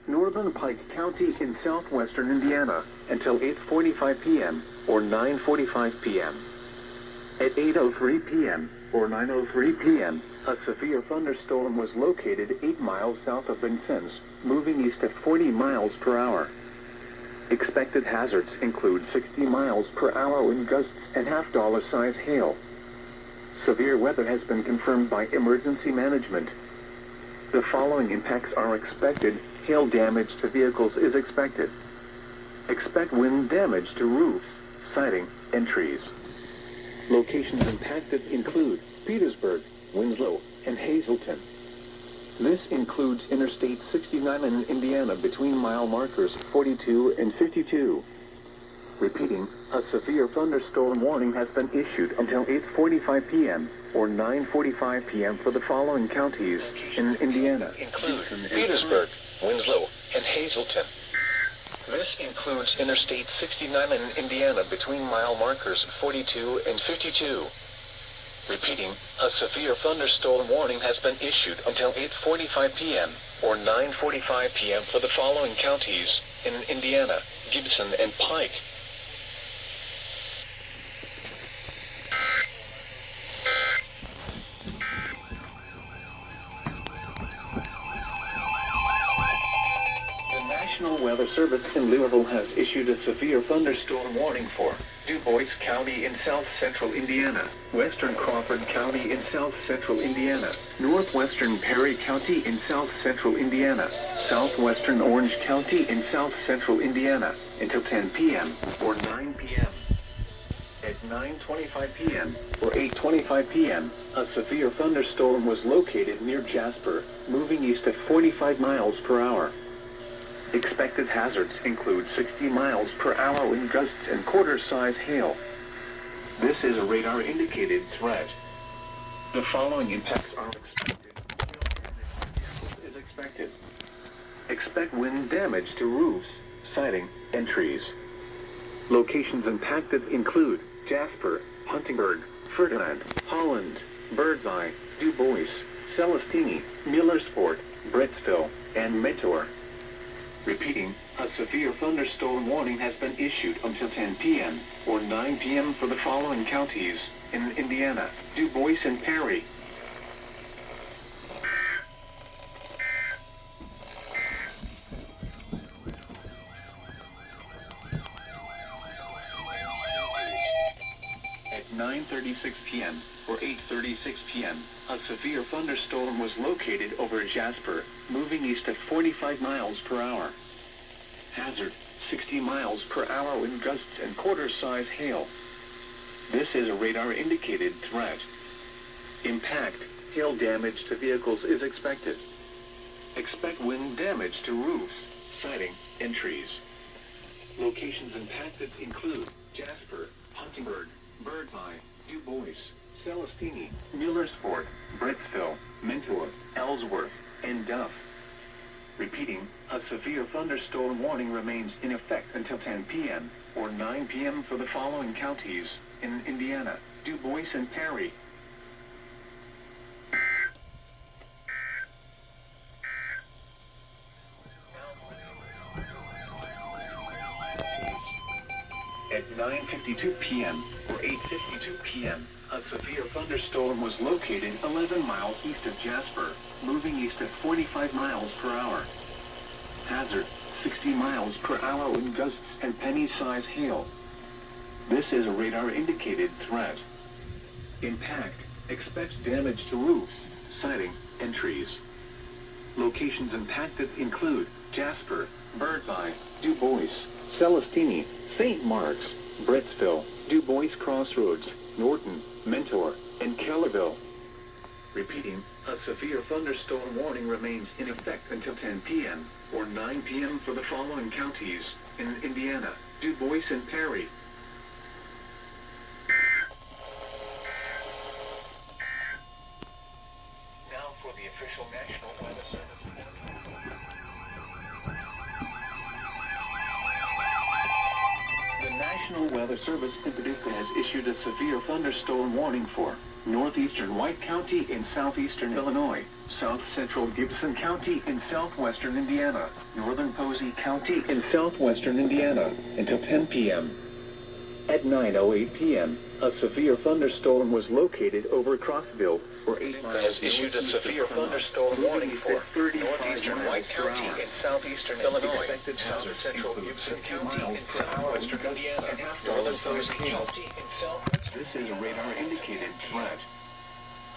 Northern Pike County in southwestern Indiana until 8:45 p.m. or 9:45 p.m. At 8:03 p.m. or 9:03 p.m., a severe thunderstorm was located 8 miles south of Vincennes, moving east at 40 miles per hour. Expected hazards include 60 miles per hour wind gusts and half-dollar size hail. Severe weather has been confirmed by emergency management. The following impacts are expected. Hail damage to vehicles is expected. Expect wind damage to roofs, siding, and trees. Locations impacted include Petersburg, Winslow, and Hazleton. This includes Interstate 69 in Indiana between mile markers 42 and 52. Repeating, a severe thunderstorm warning has been issued until 8:45 p.m. or 9:45 p.m. for the following counties in Indiana. Include Petersburg, Winslow, and Hazleton. This includes Interstate 69 in Indiana between mile markers 42 and 52. Repeating, a severe thunderstorm warning has been issued until 8:45 p.m. or 9:45 p.m. for the following counties in Indiana, Gibson and Pike. National Weather Service in Louisville has issued a severe thunderstorm warning for Du Bois County in south-central Indiana, western Crawford County in south-central Indiana, northwestern Perry County in south-central Indiana, southwestern Orange County in south-central Indiana, until 10 p.m. or 9 p.m. At 9:25 p.m. or 8:25 p.m., a severe thunderstorm was located near Jasper, moving east at 45 miles per hour. Expected hazards include 60 miles per hour wind gusts and quarter-size hail. This is a radar-indicated threat. The following impacts are expected. Expect wind damage to roofs, siding, and trees. Locations impacted include Jasper, Huntingburg, Ferdinand, Holland, Birdseye, Du Bois, Celestini, Millersport, Britsville, and Mentor. Repeating, a severe thunderstorm warning has been issued until 10 p.m. or 9 p.m. for the following counties in Indiana, Du Bois and Perry. At 9:36 p.m. or 8:36 p.m., a severe thunderstorm was located over Jasper, moving east at 45 miles per hour. Hazard, 60 miles per hour wind gusts and quarter-size hail. This is a radar-indicated threat. Impact, hail damage to vehicles is expected. Expect wind damage to roofs, siding, and trees. Locations impacted include Jasper, Huntingburg, Birdseye, Du Bois, Celestini, Millersport, Britsville, Mentor, Ellsworth, and Duff. Repeating, a severe thunderstorm warning remains in effect until 10 p.m. or 9 p.m. for the following counties in Indiana, Du Bois and Perry. At 9:52 p.m. or 8:52 p.m., a severe thunderstorm was located 11 miles east of Jasper, moving east at 45 miles per hour. Hazard, 60 miles per hour wind gusts and penny-size hail. This is a radar-indicated threat. Impact, expect damage to roofs, siding, and trees. Locations impacted include Jasper, Birdseye, Du Bois, Celestini, St. Mark's, Britsville, Du Bois Crossroads, Norton, Mentor, and Kellerville. Repeating, a severe thunderstorm warning remains in effect until 10 p.m. or 9 p.m. for the following counties in Indiana, Du Bois and Perry. Now for the official National Weather Service. The National Weather Service in Paducah has issued a severe thunderstorm warning for northeastern White County in southeastern Illinois, south central Gibson County in southwestern Indiana, northern Posey County in southwestern Indiana, until 10 p.m. At 9:08 p.m., a severe thunderstorm was located over Crossville, where 8 miles Has issued a severe thunderstorm warning for northeastern White County and southeastern Illinois, south central Gibson County and southwestern Indiana, northern Posey County and southwestern. This is a radar-indicated threat.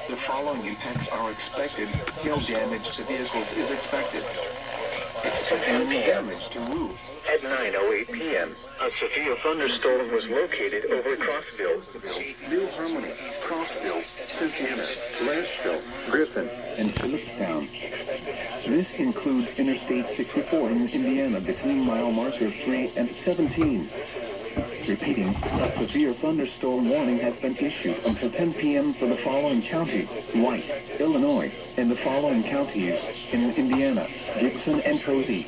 The following impacts are expected. Hail damage to vehicles is expected. Enemy damage to roofs. At 9:08 p.m., a severe thunderstorm was located over Crossville. New Harmony, Crossville, Cynthiana, Lashville, Griffin, and Phillipstown. This includes Interstate 64 in Indiana between mile markers 3 and 17. Repeating, a severe thunderstorm warning has been issued until 10 p.m. for the following counties: White, Illinois, and the following counties in Indiana: Gibson and Posey.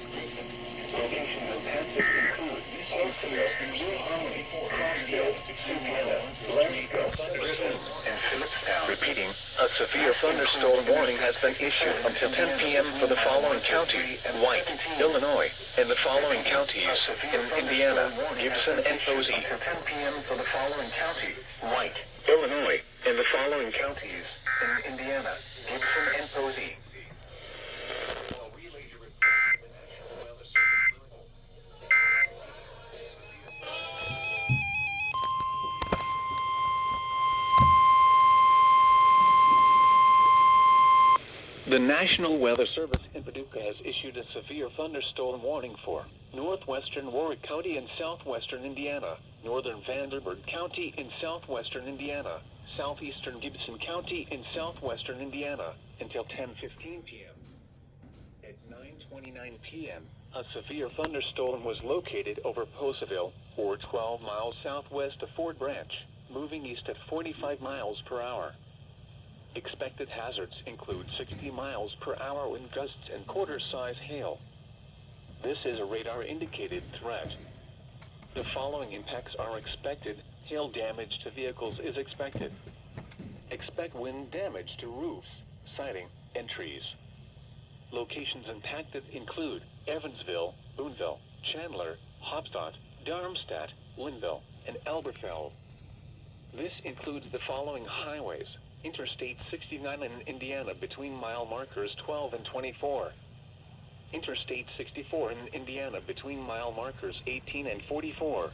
Repeating, a severe thunderstorm warning has been issued until 10 p.m. for the following counties: White, Illinois, and the following counties in Indiana: Gibson and Posey. 10 p.m. for the following counties: White, Illinois, and the following counties in Indiana: Gibson and Posey. The National Weather Service in Paducah has issued a severe thunderstorm warning for northwestern Warwick County in southwestern Indiana, northern Vanderburgh County in southwestern Indiana, southeastern Gibson County in southwestern Indiana, until 10:15 p.m. At 9:29 p.m., a severe thunderstorm was located over Poseville, or 12 miles southwest of Fort Branch, moving east at 45 miles per hour. Expected hazards include 60 miles per hour wind gusts and quarter-size hail. This is a radar-indicated threat. The following impacts are expected. Hail damage to vehicles is expected. Expect wind damage to roofs, siding, and trees. Locations impacted include Evansville, Boonville, Chandler, Hobstadt, Darmstadt, Linville, and Elberfeld. This includes the following highways: Interstate 69 in Indiana between mile markers 12 and 24. Interstate 64 in Indiana between mile markers 18 and 44.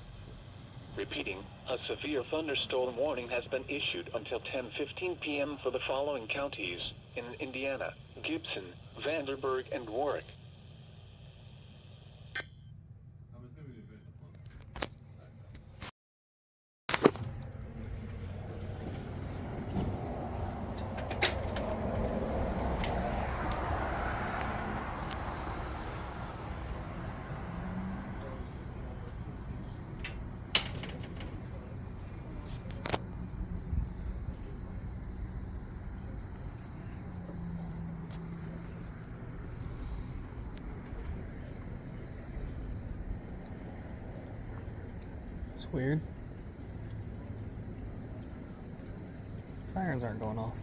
Repeating, a severe thunderstorm warning has been issued until 10:15 p.m. for the following counties in Indiana: Gibson, Vanderburgh, and Warwick. It's weird. Sirens aren't going off.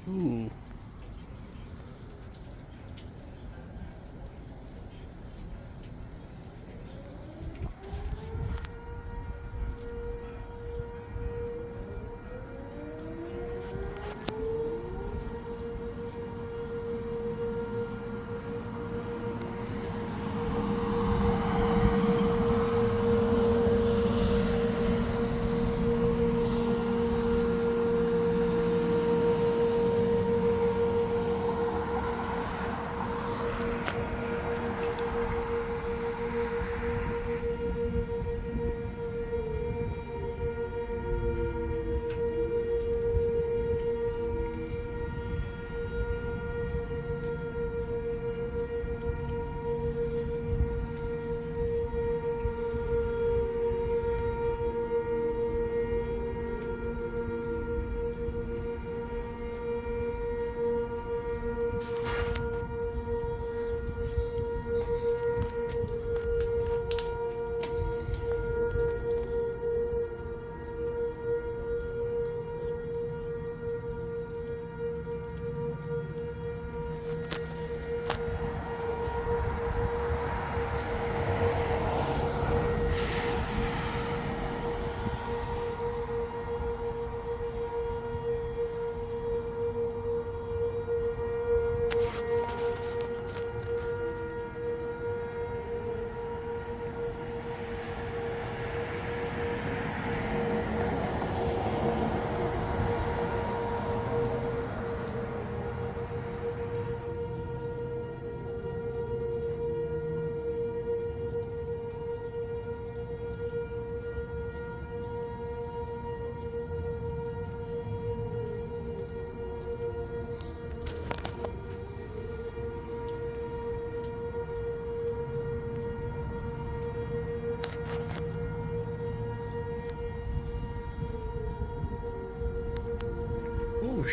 Ooh.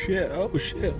shit. Oh shit.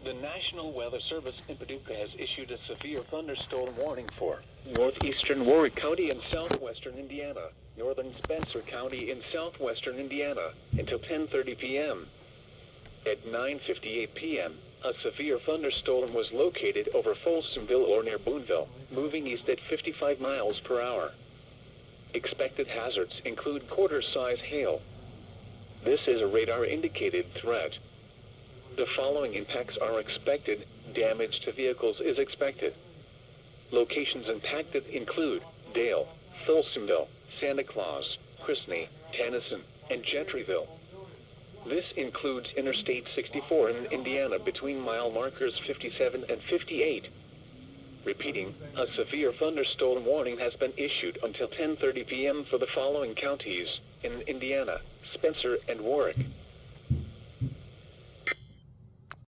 The National Weather Service in Paducah has issued a severe thunderstorm warning for northeastern Warwick County and southwestern Indiana, northern Spencer County in southwestern Indiana, until 10:30 p.m. At 9:58 p.m., a severe thunderstorm was located over Folsomville or near Boonville, moving east at 55 miles per hour. Expected hazards include quarter-size hail. This is a radar-indicated threat. The following impacts are expected. Damage to vehicles is expected. Locations impacted include Dale, Folsomville, Santa Claus, Chrisney, Tennyson, and Gentryville. This includes Interstate 64 in Indiana between mile markers 57 and 58. Repeating, a severe thunderstorm warning has been issued until 10:30 p.m. for the following counties in Indiana: Spencer and Warwick.